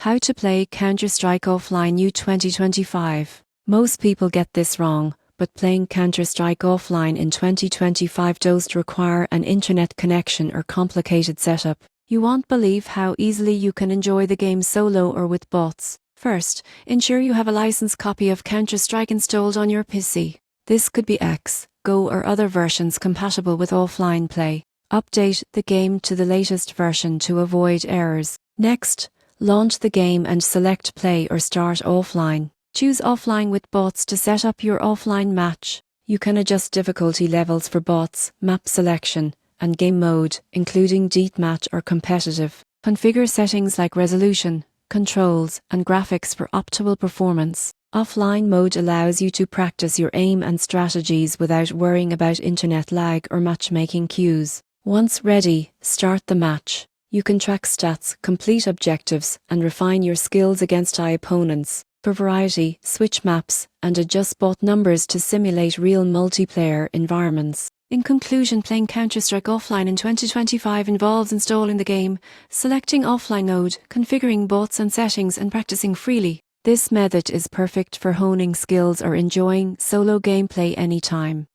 How to play Counter-Strike Offline U 2025. Most people get this wrong, but playing Counter-Strike Offline in 2025 does require an internet connection or complicated setup. You won't believe how easily you can enjoy the game solo or with bots. First, ensure you have a licensed copy of Counter-Strike installed on your PC. This could be X, Go or other versions compatible with offline play. Update the game to the latest version to avoid errors. Next, launch the game and select Play or Start Offline. Choose Offline with Bots to set up your offline match. You can adjust difficulty levels for bots, map selection, and game mode, including Deathmatch or competitive. Configure settings like resolution, controls, and graphics for optimal performance. Offline mode allows you to practice your aim and strategies without worrying about internet lag or matchmaking queues. Once ready, start the match. You can track stats, complete objectives, and refine your skills against high opponents. For variety, switch maps and adjust bot numbers to simulate real multiplayer environments. In conclusion, playing Counter-Strike Offline in 2025 involves installing the game, selecting offline mode, configuring bots and settings, and practicing freely. This method is perfect for honing skills or enjoying solo gameplay anytime.